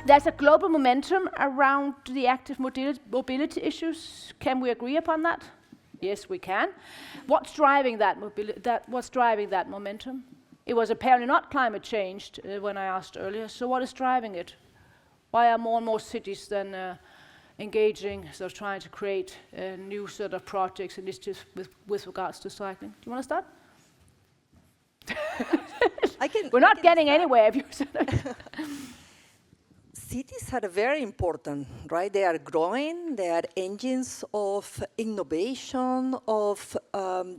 There's a global momentum around the active mobility issues. Can we agree upon that? Yes, we can. What's driving that what's driving that momentum? It was apparently not climate change when I asked earlier. So what is driving it? Why are more and more cities then engaging, sort of trying to create new sort of projects, initiatives with regards to cycling? Do you want to start? We're not getting anywhere if you Cities are very important, right? They are growing, they are engines of innovation, of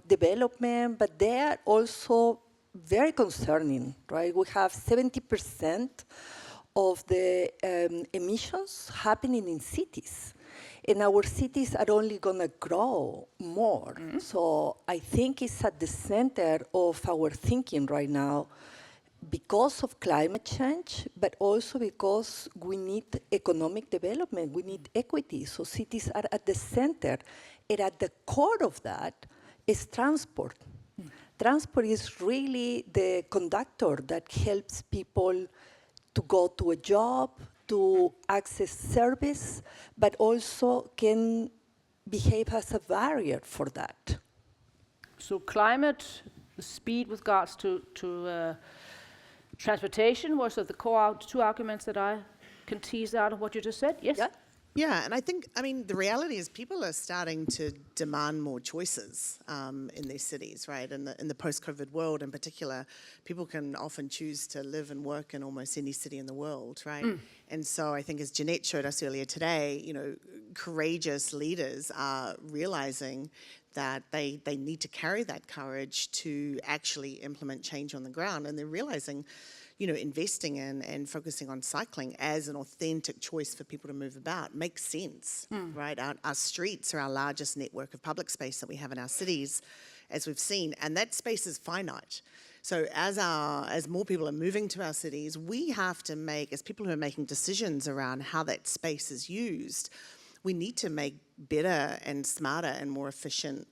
development, but they are also very concerning, right? We have 70% of the emissions happening in cities. And our cities are only going to grow more. Mm-hmm. So I think it's at the center of our thinking right now, because of climate change, but also because we need economic development, we need equity. So cities are at the center, and at the core of that is transport. Mm. Transport is really the conductor that helps people to go to a job, to access service, but also can behave as a barrier for that. So climate, the speed with regards to transportation was the core two arguments that I can tease out of what you just said. Yes? Yeah, and I think, the reality is people are starting to demand more choices in their cities, right? In the post-COVID world in particular, people can often choose to live and work in almost any city in the world, right? Mm. And so I think, as Jeanette showed us earlier today, courageous leaders are realizing that they need to carry that courage to actually implement change on the ground. And they're realizing, investing in and focusing on cycling as an authentic choice for people to move about makes sense, right? Our streets are our largest network of public space that we have in our cities, as we've seen, and that space is finite. So as more people are moving to our cities, we have to make, as people who are making decisions around how that space is used, we need to make better and smarter and more efficient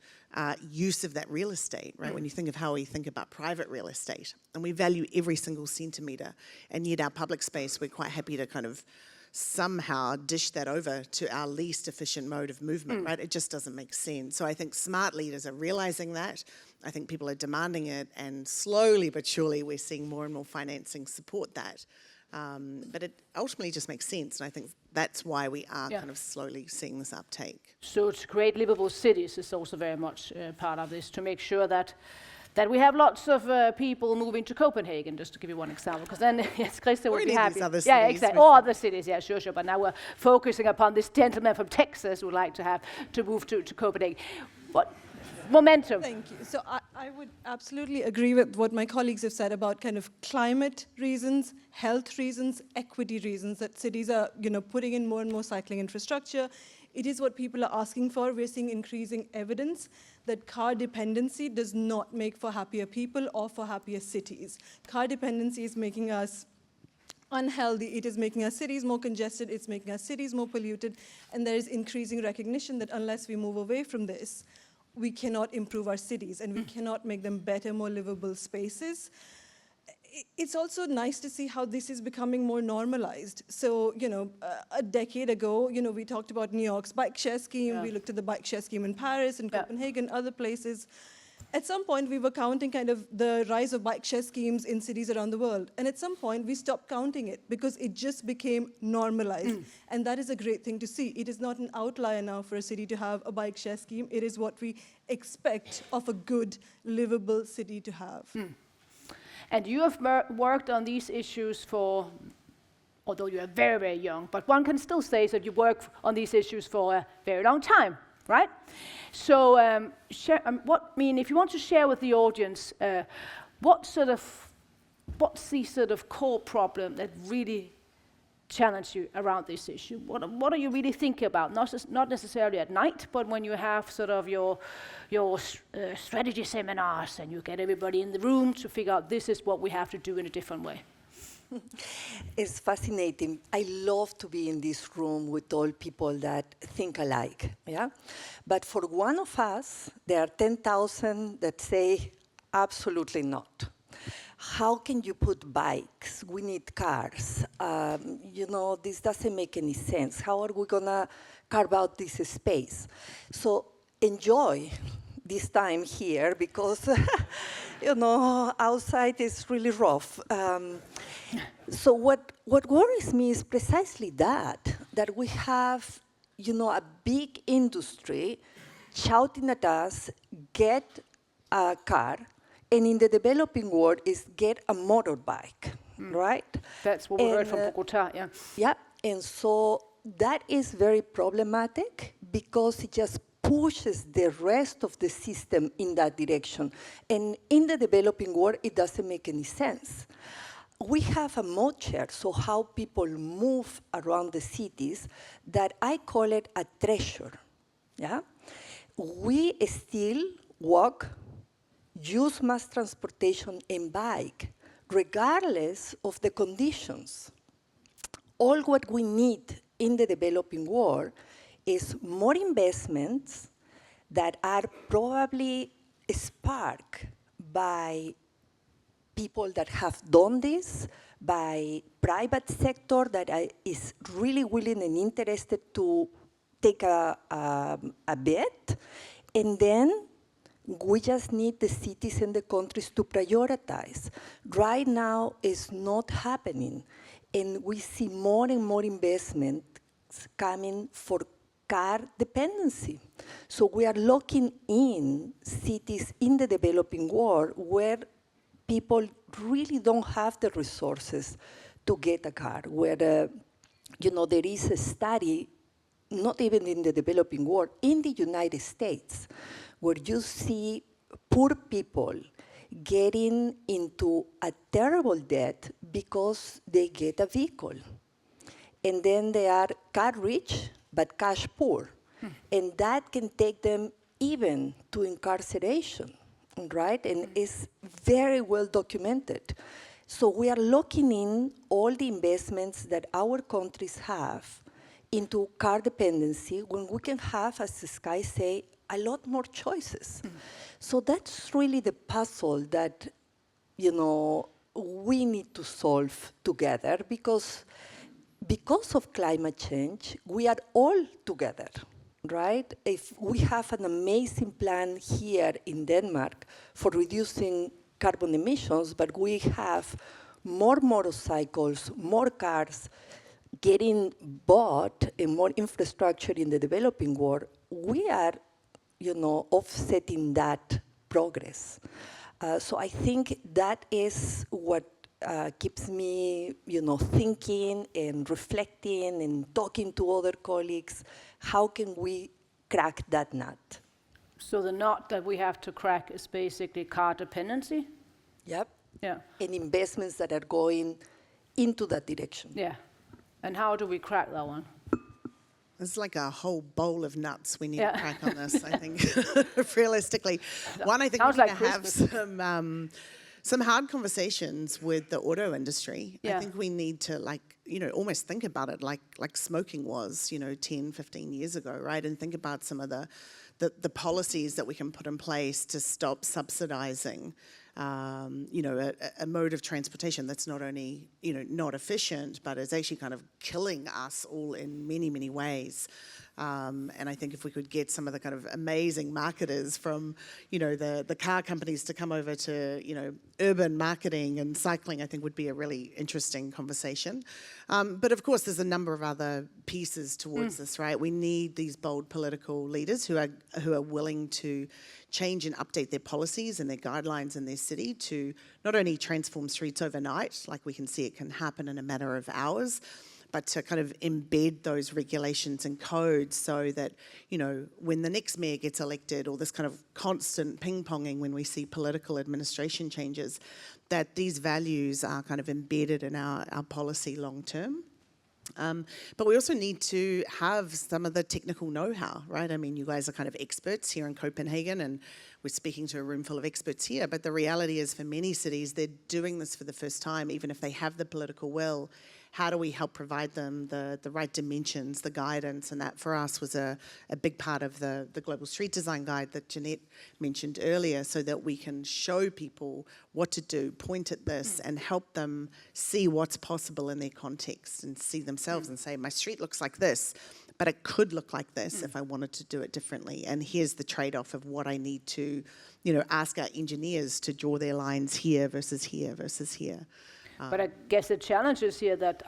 use of that real estate, right? When you think of how we think about private real estate, and we value every single centimetre, and yet our public space, we're quite happy to kind of somehow dish that over to our least efficient mode of movement, right? It just doesn't make sense. So I think smart leaders are realising that. I think people are demanding it, and slowly but surely we're seeing more and more financing support that. But it ultimately just makes sense, and I think that's why we are kind of slowly seeing this uptake. So to create livable cities is also very much part of this, to make sure that we have lots of people moving to Copenhagen, just to give you one example, because then yes, Christa would be happy. Yeah, exactly. Or other cities, yeah, sure. But now we're focusing upon this gentleman from Texas who would like to move to Copenhagen. What? Momentum. Thank you. So I would absolutely agree with what my colleagues have said about kind of climate reasons, health reasons, equity reasons, that cities are, putting in more and more cycling infrastructure. It is what people are asking for. We're seeing increasing evidence that car dependency does not make for happier people or for happier cities. Car dependency is making us unhealthy. It is making our cities more congested. It's making our cities more polluted. And there is increasing recognition that unless we move away from this, we cannot improve our cities, and we cannot make them better, more livable spaces. It's also nice to see how this is becoming more normalized. So, a decade ago, we talked about New York's bike share scheme. Yeah. We looked at the bike share scheme in Paris and Copenhagen, other places. At some point, we were counting kind of the rise of bike share schemes in cities around the world. And at some point, we stopped counting it because it just became normalized. And that is a great thing to see. It is not an outlier now for a city to have a bike share scheme. It is what we expect of a good, livable city to have. And you have worked on these issues although you are very, very young, but one can still say that you work on these issues for a very long time. Right? So, if you want to share with the audience, what's the sort of core problem that really challenge you around this issue? What are you really thinking about? Not necessarily at night, but when you have sort of your strategy seminars and you get everybody in the room to figure out this is what we have to do in a different way. It's fascinating. I love to be in this room with all people that think alike, yeah? But for one of us, there are 10,000 that say absolutely not. How can you put bikes? We need cars. This doesn't make any sense. How are we gonna carve out this space? So enjoy this time here because, outside is really rough. So what worries me is precisely that we have, a big industry shouting at us, get a car, and in the developing world is get a motorbike, right? That's what we heard from Bogota, yeah. Yeah, and so that is very problematic because it just pushes the rest of the system in that direction. And in the developing world, it doesn't make any sense. We have a mode share, so how people move around the cities, that I call it a treasure, yeah? We still walk, use mass transportation and bike, regardless of the conditions. All what we need in the developing world is more investments that are probably sparked by people that have done this, by private sector that is really willing and interested to take a bet, and then we just need the cities and the countries to prioritize. Right now, it's not happening, and we see more and more investments coming for car dependency. So we are locking in cities in the developing world where people really don't have the resources to get a car, where there is a study, not even in the developing world, in the United States, where you see poor people getting into a terrible debt because they get a vehicle. And then they are car rich, but cash poor. And that can take them even to incarceration, right? And it's very well documented. So we are locking in all the investments that our countries have into car dependency when we can have, as Skye say, a lot more choices. So that's really the puzzle that, we need to solve together because of climate change, we are all together, right? If we have an amazing plan here in Denmark for reducing carbon emissions, but we have more motorcycles, more cars getting bought and more infrastructure in the developing world, we are, offsetting that progress. So I think that is what keeps me, thinking and reflecting and talking to other colleagues. How can we crack that nut? So the nut that we have to crack is basically car dependency? Yep. Yeah. And investments that are going into that direction. Yeah. And how do we crack that one? There's like a whole bowl of nuts we need to crack on this, I think, realistically. One, I think we need to have some hard conversations with the auto industry. I think we need to almost think about it like smoking was, 10, 15 years ago, right? And think about some of the policies that we can put in place to stop subsidizing a mode of transportation that's not only, not efficient, but is actually kind of killing us all in many, many ways. And I think if we could get some of the kind of amazing marketers from, the car companies to come over to, urban marketing and cycling, I think would be a really interesting conversation. But of course, there's a number of other pieces towards this, right? We need these bold political leaders who are willing to change and update their policies and their guidelines in their city to not only transform streets overnight, like we can see it can happen in a matter of hours, but to kind of embed those regulations and codes so that, when the next mayor gets elected, or this kind of constant ping-ponging when we see political administration changes, that these values are kind of embedded in our policy long-term. But we also need to have some of the technical know-how, right? I mean, you guys are kind of experts here in Copenhagen, and we're speaking to a room full of experts here, but the reality is for many cities, they're doing this for the first time, even if they have the political will. how do we help provide them the right dimensions, the guidance, and that for us was a big part of the Global Street Design Guide that Jeanette mentioned earlier, so that we can show people what to do, point at this, and help them see what's possible in their context and see themselves and say, my street looks like this, but it could look like this if I wanted to do it differently. And here's the trade-off of what I need to, ask our engineers to draw their lines here versus here versus here. But I guess the challenge is here that,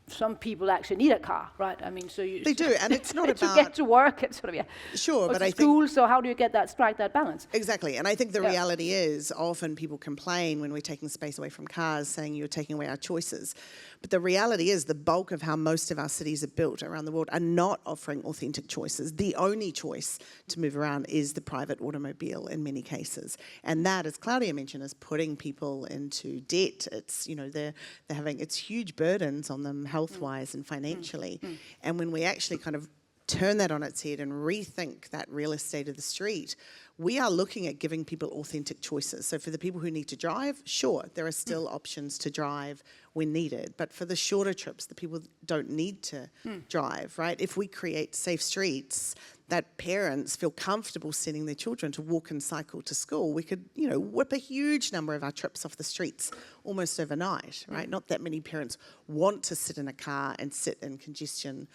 some people actually need a car, right? They do, and it's not to about get to work, it's sort of sure, but to I school. think So how do you strike that balance? exactly, and I think the reality is often people complain when we're taking space away from cars, saying you're taking away our choices. But the reality is the bulk of how most of our cities are built around the world are not offering authentic choices. The only choice to move around is the private automobile in many cases. And that, as Claudia mentioned, is putting people into debt. It's, they're having, it's huge burdens on them health-wise and financially. And when we actually kind of turn that on its head and rethink that real estate of the street, we are looking at giving people authentic choices. So for the people who need to drive, sure, there are still options to drive when needed. But for the shorter trips, the people don't need to drive, right? If we create safe streets that parents feel comfortable sending their children to walk and cycle to school, we could, whip a huge number of our trips off the streets almost overnight, right? Not that many parents want to sit in a car and sit in congestion,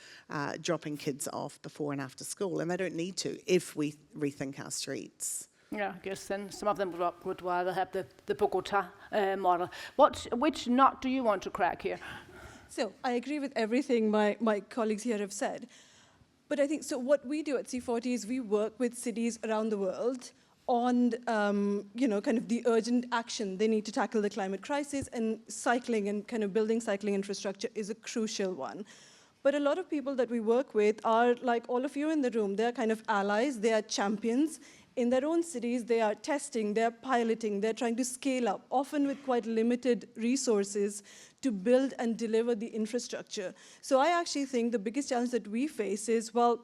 dropping kids off before and after school, and they don't need to if we rethink our streets. Yeah, I guess then some of them would rather have the Bogota model. Which knot do you want to crack here? So I agree with everything my colleagues here have said. But I think, so what we do at C40 is we work with cities around the world on, kind of the urgent action. They need to tackle the climate crisis, and cycling and kind of building cycling infrastructure is a crucial one. But a lot of people that we work with are like all of you in the room. They're kind of allies, they are champions. In their own cities, they are testing, they're piloting, they're trying to scale up, often with quite limited resources to build and deliver the infrastructure. So I actually think the biggest challenge that we face is, well,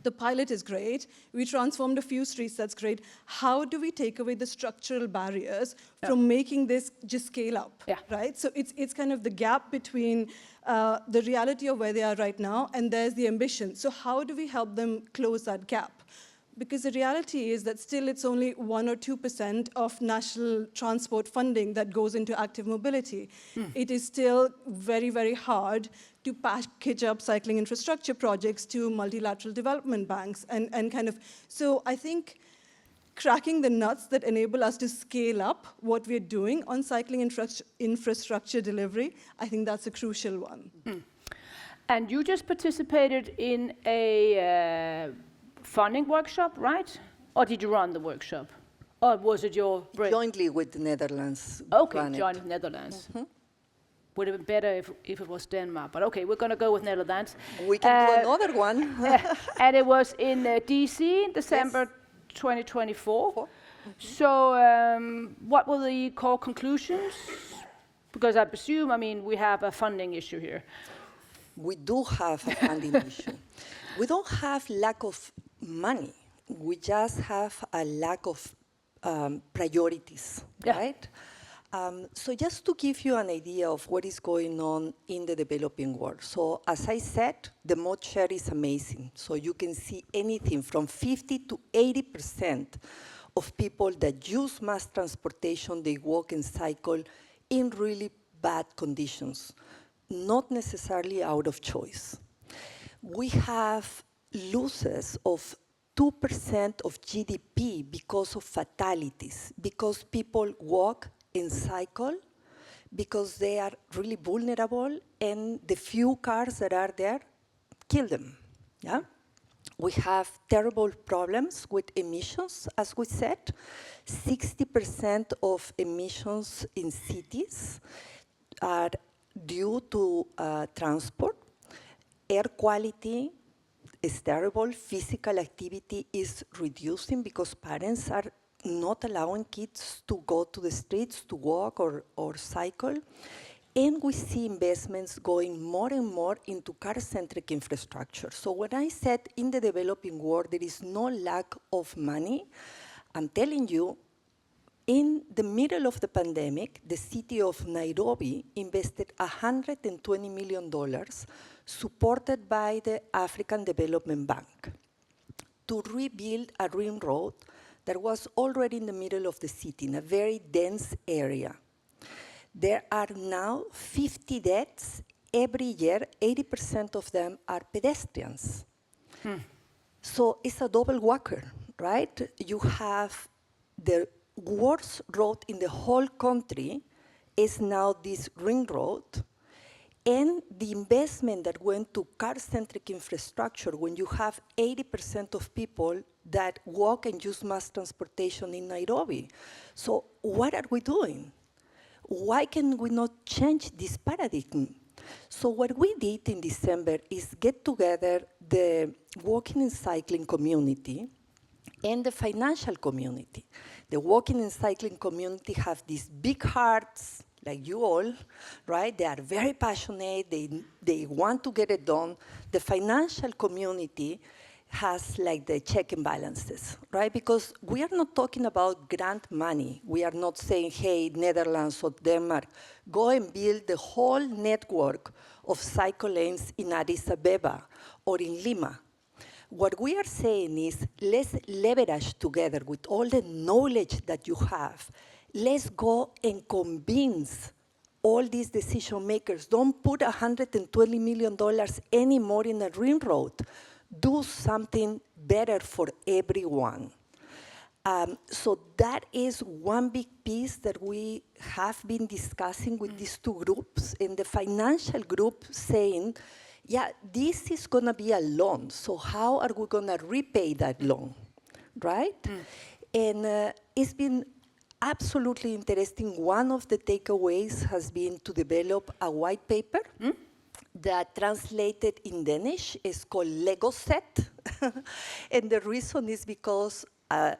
the pilot is great, we transformed a few streets, that's great. How do we take away the structural barriers from making this just scale up, right? So it's kind of the gap between the reality of where they are right now, and there's the ambition. So how do we help them close that gap? Because the reality is that still it's only 1 or 2% of national transport funding that goes into active mobility. It is still very, very hard to package up cycling infrastructure projects to multilateral development banks. And kind of, so I think cracking the nuts that enable us to scale up what we're doing on cycling infrastructure delivery, I think that's a crucial one. And you just participated in a funding workshop, right? Or did you run the workshop? Or was it your brain? Jointly with the Netherlands. Okay, joint with Netherlands. Would have been better if it was Denmark, but okay, we're going to go with Netherlands. We can do another one. And it was in DC in December 2024. So what were the core conclusions? Because I presume, we have a funding issue here. We do have a funding issue. We don't have lack of money. We just have a lack of priorities, right? So just to give you an idea of what is going on in the developing world. So as I said, the mode share is amazing. So you can see anything from 50 to 80% of people that use mass transportation, they walk and cycle in really bad conditions, not necessarily out of choice. We have losses of 2% of GDP because of fatalities, because people walk and cycle, because they are really vulnerable, and the few cars that are there kill them. Yeah? We have terrible problems with emissions, as we said. 60% of emissions in cities are due to transport. Air quality is terrible. Physical activity is reducing because parents are not allowing kids to go to the streets to walk or cycle. And we see investments going more and more into car-centric infrastructure. So when I said in the developing world there is no lack of money, I'm telling you, in the middle of the pandemic, the city of Nairobi invested $120 million supported by the African Development Bank to rebuild a ring road that was already in the middle of the city, in a very dense area. There are now 50 deaths every year. 80% of them are pedestrians. So it's a double whacker, right? You have the worst road in the whole country is now this ring road, and the investment that went to car-centric infrastructure when you have 80% of people that walk and use mass transportation in Nairobi. So what are we doing? Why can we not change this paradigm? So what we did in December is get together the walking and cycling community and the financial community. The walking and cycling community have these big hearts, like you all, right? They are very passionate, they want to get it done. The financial community has like the check and balances, right? Because we are not talking about grant money. We are not saying, hey, Netherlands or Denmark, go and build the whole network of cycle lanes in Addis Abeba or in Lima. What we are saying is, let's leverage together with all the knowledge that you have. Let's go and convince all these decision makers. Don't put $120 million anymore in a ring road. Do something better for everyone. So that is one big piece that we have been discussing with these two groups. In the financial group saying, yeah, this is going to be a loan. So how are we going to repay that loan, right? And it's been absolutely interesting. One of the takeaways has been to develop a white paper that translated in Danish is called Lego set. And the reason is because, and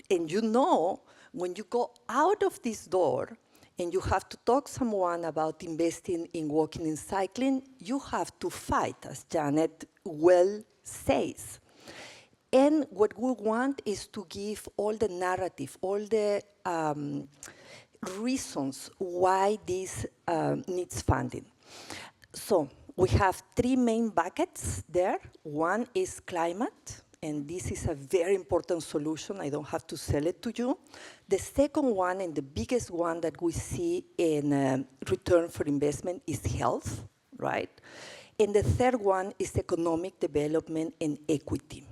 you know, when you go out of this door and you have to talk to someone about investing in walking and cycling, you have to fight, as Janet well says. And what we want is to give all the narrative, all the reasons why this needs funding. So we have three main buckets there. One is climate, and this is a very important solution. I don't have to sell it to you. The second one, and the biggest one that we see in return for investment, is health, right? And the third one is economic development and equity.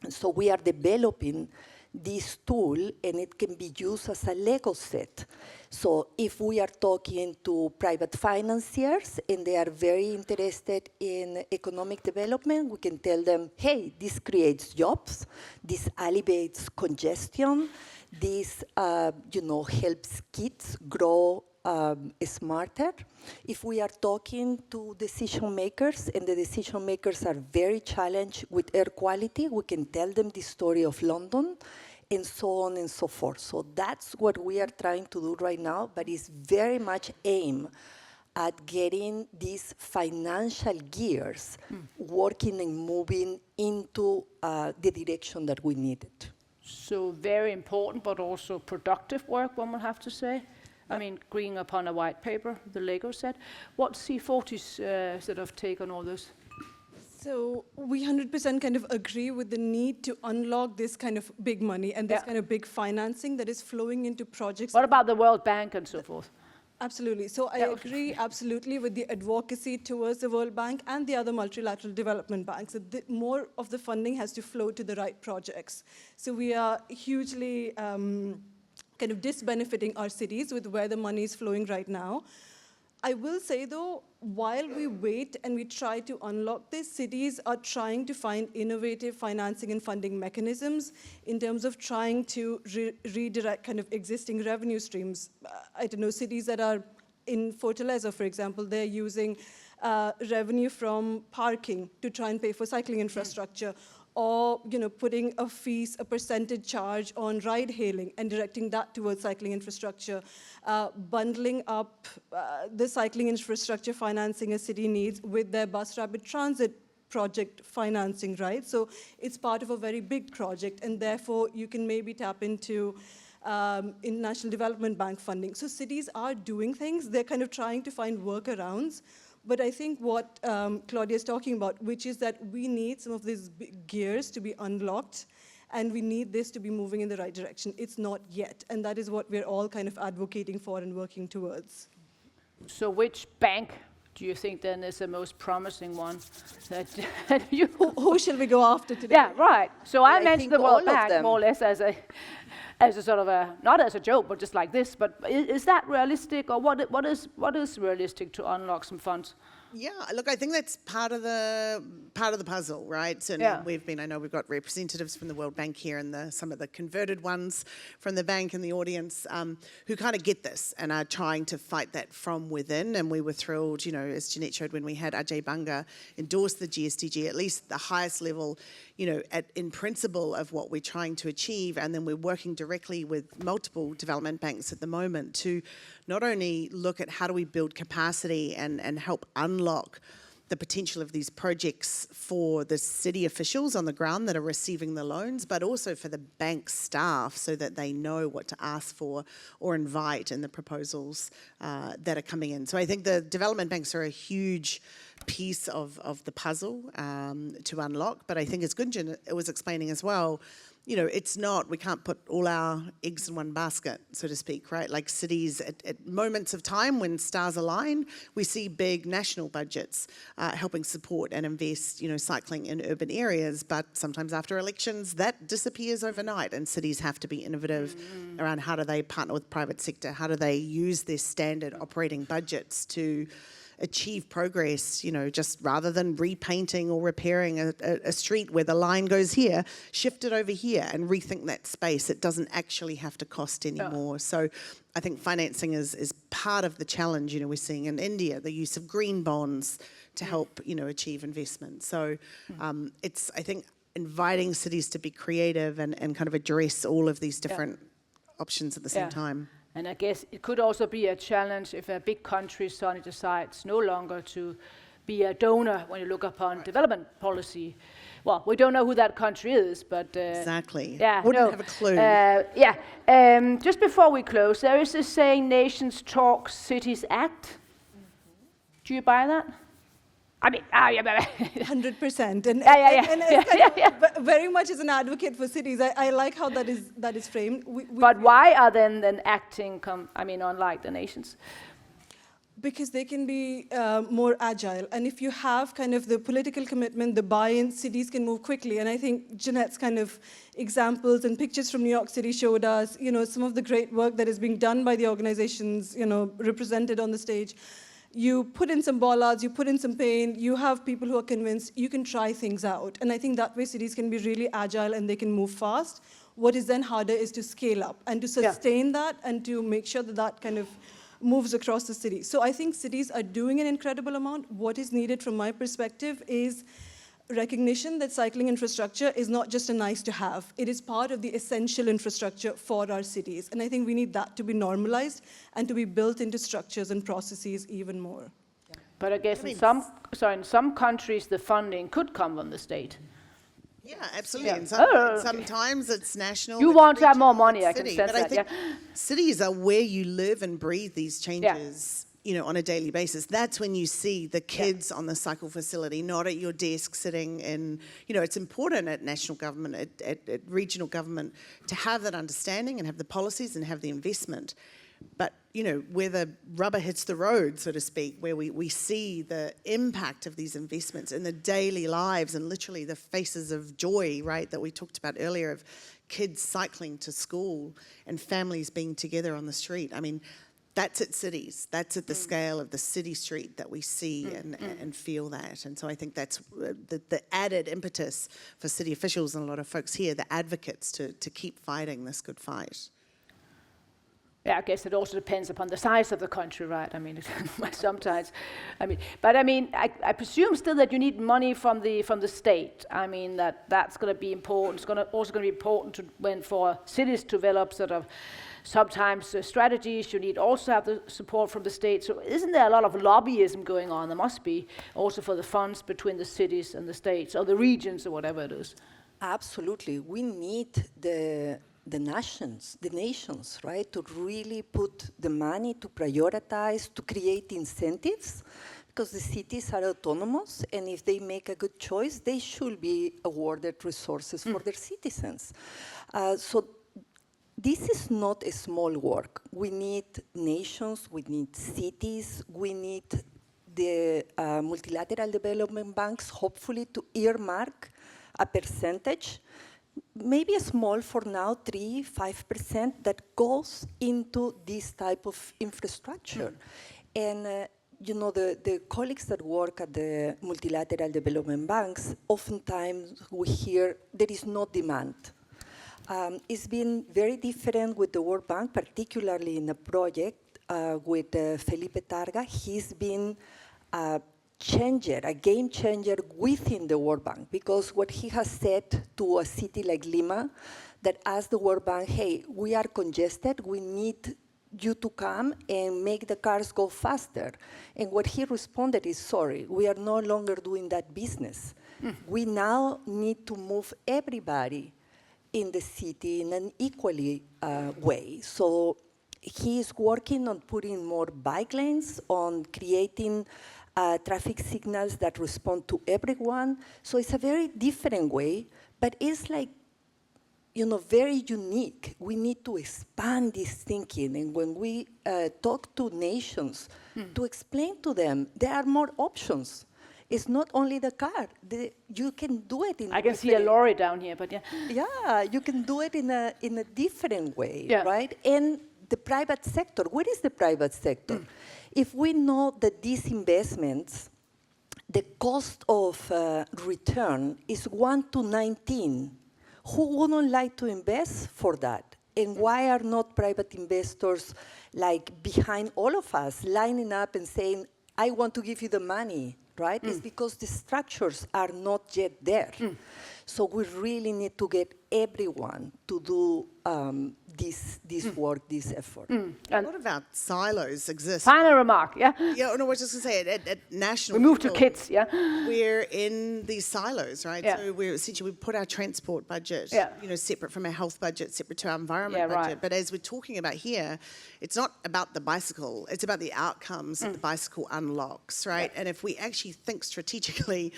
So we are developing this tool, and it can be used as a Lego set. So if we are talking to private financiers and they are very interested in economic development, we can tell them, hey, this creates jobs, this alleviates congestion, this helps kids grow smarter. If we are talking to decision makers, and the decision makers are very challenged with air quality, we can tell them the story of London, and so on and so forth. So that's what we are trying to do right now, but it's very much aimed at getting these financial gears working and moving into the direction that we needed. So very important, but also productive work, one would have to say. I mean, agreeing upon a white paper, the Lego set. What's C40's sort of take on all this? So we 100% kind of agree with the need to unlock this kind of big money and this kind of big financing that is flowing into projects. What about the World Bank and so forth? Absolutely. So I agree absolutely with the advocacy towards the World Bank and the other multilateral development banks. That more of the funding has to flow to the right projects. So we are hugely kind of disbenefiting our cities with where the money is flowing right now. I will say, though, while we wait and we try to unlock this, cities are trying to find innovative financing and funding mechanisms in terms of trying to redirect kind of existing revenue streams. I don't know, cities that are in Fortaleza, for example, they're using revenue from parking to try and pay for cycling infrastructure, or putting a percentage charge on ride hailing and directing that towards cycling infrastructure, bundling up the cycling infrastructure financing a city needs with their bus rapid transit project financing, right? So it's part of a very big project, and therefore you can maybe tap into International Development Bank funding. So cities are doing things. They're kind of trying to find workarounds. But I think what Claudia is talking about, which is that we need some of these gears to be unlocked, and we need this to be moving in the right direction. It's not yet, and that is what we're all kind of advocating for and working towards. So which bank do you think then is the most promising one? That you Who shall we go after today? Yeah, right. So I mentioned think the World all of Bank them. more or less as a sort of a, not as a joke, but just like this. But is that realistic, or what is realistic to unlock some funds? Yeah, look, I think that's part of the puzzle, right? So Yeah. I know we've got representatives from the World Bank here and some of the converted ones from the bank in the audience who kind of get this and are trying to fight that from within. And we were thrilled, as Jeanette showed, when we had Ajay Banga endorse the GSTG, at least the highest level, in principle of what we're trying to achieve. And then we're working directly with multiple development banks at the moment to not only look at how do we build capacity and help unlock the potential of these projects for the city officials on the ground that are receiving the loans, but also for the bank staff so that they know what to ask for or invite in the proposals that are coming in. So I think the development banks are a huge piece of the puzzle to unlock. But I think, as Gunjan was explaining as well, it's not, we can't put all our eggs in one basket, so to speak, right? Like cities, at moments of time when stars align, we see big national budgets helping support and invest, cycling in urban areas. But sometimes after elections, that disappears overnight, and cities have to be innovative around how do they partner with private sector, how do they use their standard operating budgets to achieve progress, just rather than repainting or repairing a street where the line goes here, shift it over here and rethink that space. It doesn't actually have to cost anymore. So I think financing is part of the challenge. We're seeing in India the use of green bonds to help, achieve investment. So it's, I think, inviting cities to be creative and kind of address all of these different options at the same time. And I guess it could also be a challenge if a big country suddenly decides no longer to be a donor when you look upon development policy. Well, we don't know who that country is, but... exactly. Yeah, Wouldn't have a clue. Just before we close, there is this saying, nations talk, cities act. Do you buy that? I mean, 100%. And very much as an advocate for cities, I like how that is framed. But why are then acting, unlike the nations? Because they can be more agile. And if you have kind of the political commitment, the buy-in, cities can move quickly. And I think Jeanette's kind of examples and pictures from New York City showed us, some of the great work that is being done by the organizations, represented on the stage. You put in some bollards, you put in some paint, you have people who are convinced, you can try things out. And I think that way cities can be really agile and they can move fast. What is then harder is to scale up and to sustain that and to make sure that kind of moves across the city. So I think cities are doing an incredible amount. What is needed from my perspective is recognition that cycling infrastructure is not just a nice to have. It is part of the essential infrastructure for our cities. And I think we need that to be normalized and to be built into structures and processes even more. But I guess in some countries the funding could come from the state. Yeah, absolutely. Yeah. And sometimes it's national. You it's want to have more regional, money, it's I can city. sense But I that, think cities are where you live and breathe these changes. On a daily basis. That's when you see the kids on the cycle facility, not at your desk sitting in, it's important at national government, at regional government, to have that understanding and have the policies and have the investment. But, where the rubber hits the road, so to speak, where we see the impact of these investments in the daily lives and literally the faces of joy, right, that we talked about earlier, of kids cycling to school and families being together on the street. I mean, that's at cities. That's at the scale of the city street that we see and feel that. And so I think that's the added impetus for city officials and a lot of folks here, the advocates, to keep fighting this good fight. Yeah, I guess it also depends upon the size of the country, right? I mean, sometimes, I presume still that you need money from the state. I mean, that's going to be important. It's also going to be important for cities to develop sort of sometimes strategies. You need also have the support from the state. So isn't there a lot of lobbyism going on? There must be also for the funds between the cities and the states or the regions or whatever it is. Absolutely. We need the the nations, right, to really put the money to prioritize, to create incentives, because the cities are autonomous, and if they make a good choice, they should be awarded resources for their citizens. So this is not a small work. We need nations, we need cities, we need the multilateral development banks, hopefully, to earmark a percentage, maybe a small for now, 3-5%, that goes into this type of infrastructure. And you know, the colleagues that work at the multilateral development banks, oftentimes we hear there is no demand. It's been very different with the World Bank, particularly in a project with Felipe Targa. He's been a changer, a game changer within the World Bank, because what he has said to a city like Lima that asked the World Bank, hey, we are congested, we need you to come and make the cars go faster. And what he responded is, sorry, we are no longer doing that business. We now need to move everybody in the city in an equally way. So he is working on putting more bike lanes, on creating traffic signals that respond to everyone. So it's a very different way, but it's like, you know, very unique. We need to expand this thinking. And when we talk to nations, to explain to them, there are more options. It's not only the car. You can do it in I can see a lorry down here, but yeah. Yeah, you can do it in a different way, Yeah. right? And the private sector, where is the private sector? If we know that these investments, the cost of return is 1 to 19, who wouldn't like to invest for that? And why are not private investors like behind all of us, lining up and saying, I want to give you the money, right? It's because the structures are not yet there. So we really need to get everyone to do this work, this effort. A lot of our silos exist. Final remark, yeah? Yeah, no, I was just going to say, at national We move to level, kids, yeah? we're in these silos, right? Yeah. So we're essentially, we put our transport budget, Yeah. you know, separate from our health budget, separate to our environment Yeah, budget. right. But as we're talking about here, it's not about the bicycle, it's about the outcomes that the bicycle unlocks, right? And if we actually think strategically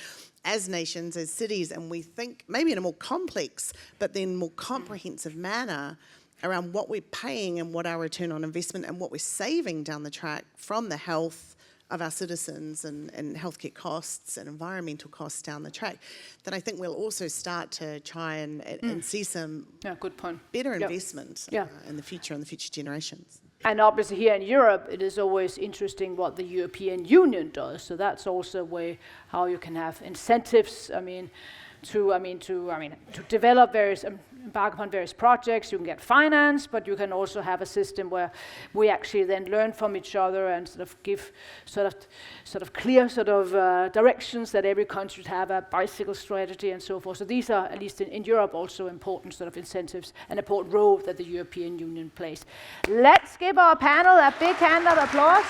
as nations, as cities, and we think maybe in a more complex, but then more comprehensive manner around what we're paying and what our return on investment and what we're saving down the track from the health of our citizens and healthcare costs and environmental costs down the track, then I think we'll also start to try and see some Good point. better Yep. investment Yeah. in the future and the future generations. And obviously here in Europe, it is always interesting what the European Union does. So that's also a way how you can have incentives. To develop various, embark upon various projects. You can get finance, but you can also have a system where we actually then learn from each other and sort of give sort of clear directions that every country should have a bicycle strategy and so forth. So these are, at least in Europe, also important sort of incentives and important role that the European Union plays. Let's give our panel a big hand of applause.